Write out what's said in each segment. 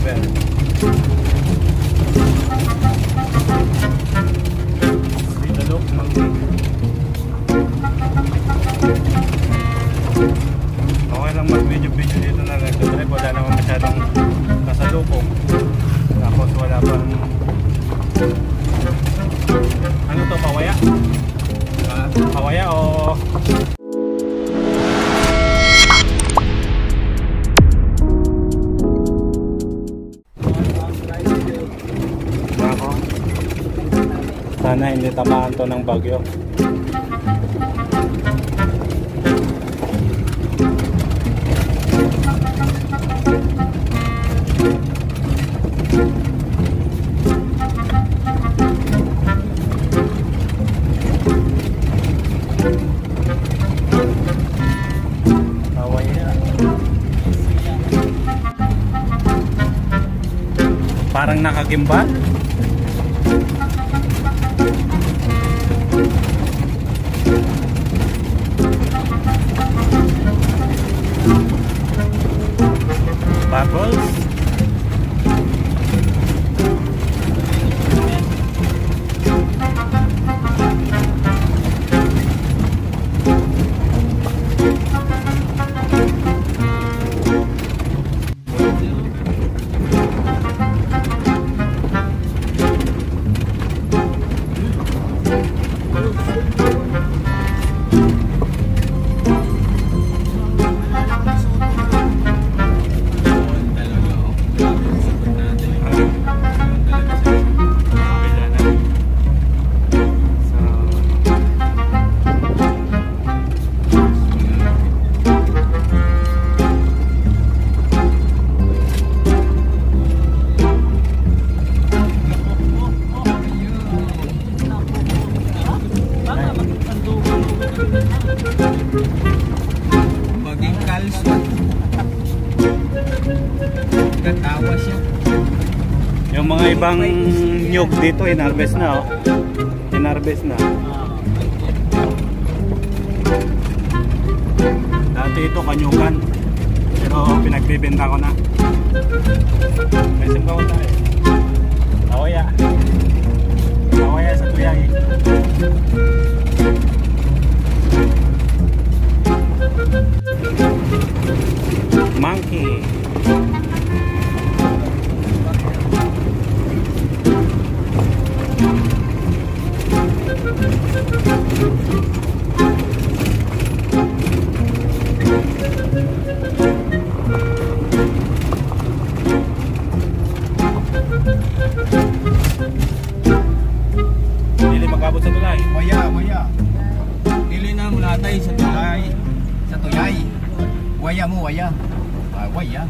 driver. Dito look, okay lang mag-video dito na nagdadrive. Wala naman masyadong kasalubong. Tapos wala pang ano to, pawaya? Pawaya o sana hindi tamaan to ng bagyo. Parang nakagimbal. Bubbles. Maging kalso. Katawa siya. Yung mga ibang nyug dito inharvest na, oh. Inharvest na. Dati ito kanyugan. Pero pinagbibenta ko na. May simba ko tayo. Awaya. Awaya sa tuyay. Monkey. Dili magabot sa tulay. Waya. Dili na mulatay sa tulay. Sa tuyay. Waya mo, waya. Waya.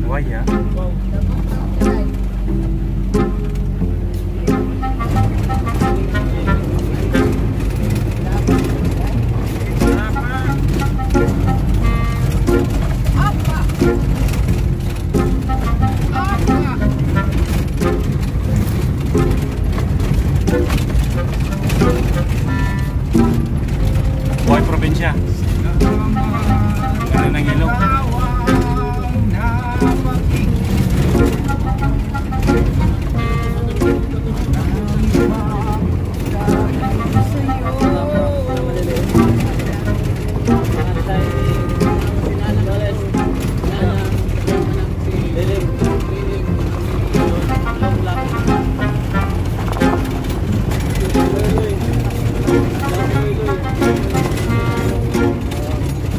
Waya. Buhay probinsya. Ano ng ilog?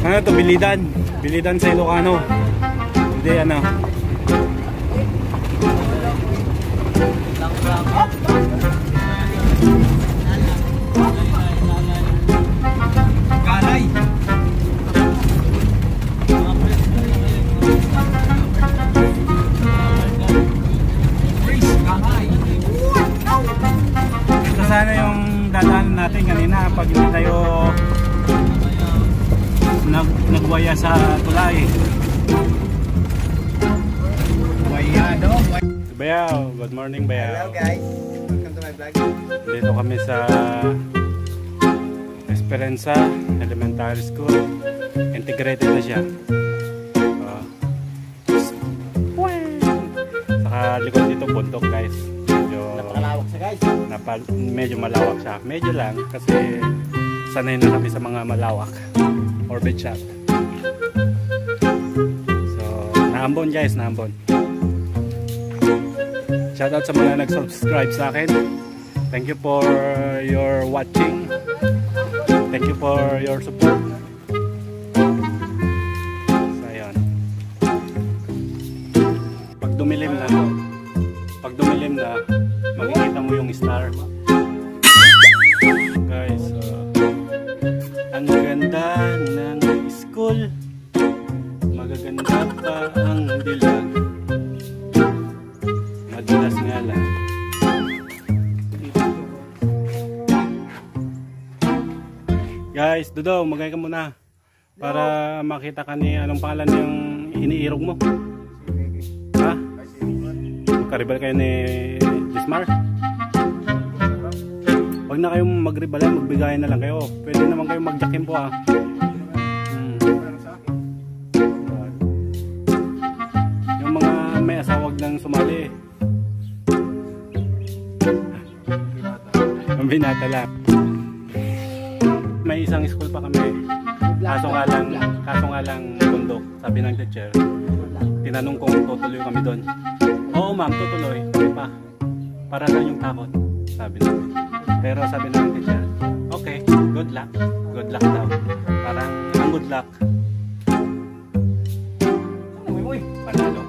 Ano to, Bilidan? Bilidan sa Ilocano. Hindi, ano. Galay. Ito sana yung dadaanan natin kanina pag hindi tayo nagwaya sa tulay. Waya dong. Bayaw, good morning Bayaw. Hello guys, welcome to my vlog. Dito kami sa Esperanza Elementary School. Integrated na siya. Sa likod dito bundok guys. Napakalawak siya guys. Medyo malawak siya. Medyo lang kasi sanay na kami sa mga malawak. Orbit shot. So, naambon guys, naambon. Shoutout sa mga nag-subscribe sa akin. Thank you for your watching. Thank you for your support. So, ayun. Pag dumilim na, makikita mo yung star. Guys, ang ganda ng school. Magaganda pa ang dilag. Madulas nga lang. Guys, Dodo, magay ka muna para makita ka ni anong pangalan yung iniirog mo. Ha? Magkaribal kayo ni Dismar? Huwag na kayong magribalan, magbigayan na lang kayo. Pwede naman kayong magjakin po ha. Yung mga may asawag ng sumali. Ang binata lang. May isang school pa kami. Kaso nga lang bundok. Sabi ng teacher. Tinanong kung tutuloy kami doon. Oo ma'am, tutuloy. Kami pa. Para lang yung takot. Sabi namin. Pero sabi ng teacher, okay, good luck. Good luck daw. Parang ang good luck. Panalo.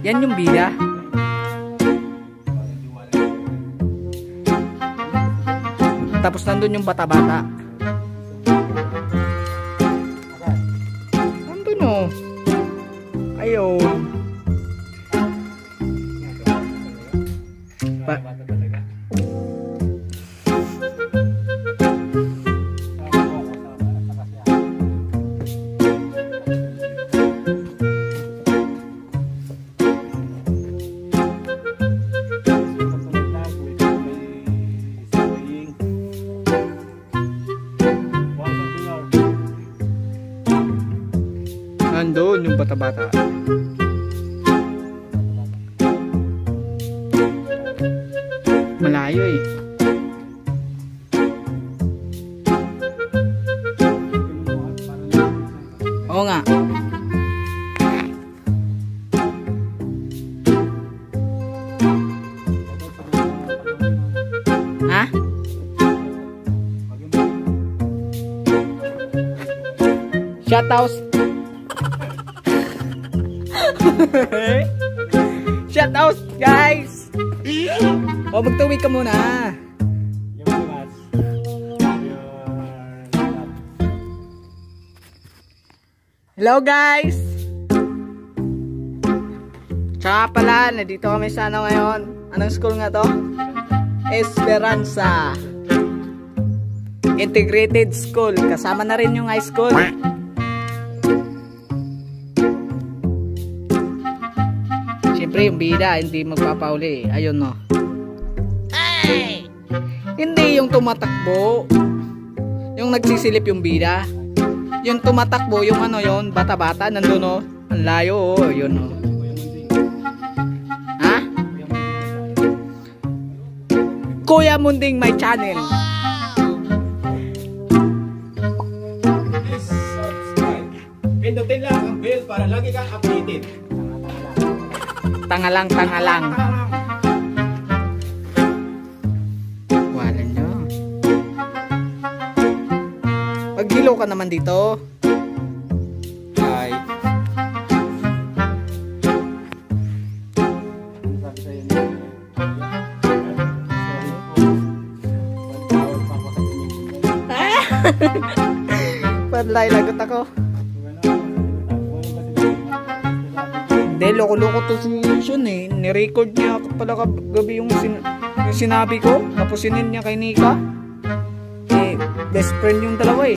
Yan yung bida. Tapos nandun yung bata-bata. Nandun o. Ayun. Nandun yung bata-bata. Malayo eh. Oo nga. Ha? Shoutouts. Shoutouts guys. O magtuwi ka muna. Hello guys. Tsaka pala, nandito kami sa ano ngayon. Anong school nga to? Esperanza Integrated School. Kasama na rin yung high school. Siyempre yung bida hindi magpapauli. Ayun no. Ay! Hindi yung tumatakbo. Yung nagsisilip yung bida. Yung tumatakbo yung ano yon, bata-bata nandun no. Ang layo oh, yun no. Ha? Kuya Munding my channel. Please subscribe. Pindutin lang ang bell para lagi kang updated. Tangalang. Wala nyo. Paghilo ka naman dito. Hi. Padlay lagot ako. Hindi, loko-loko to si Sean eh. Nirecord niya pala gabi yung Yung sinabi ko, tapos sinin niya kay Nika. Eh, best friend yung dalawa eh.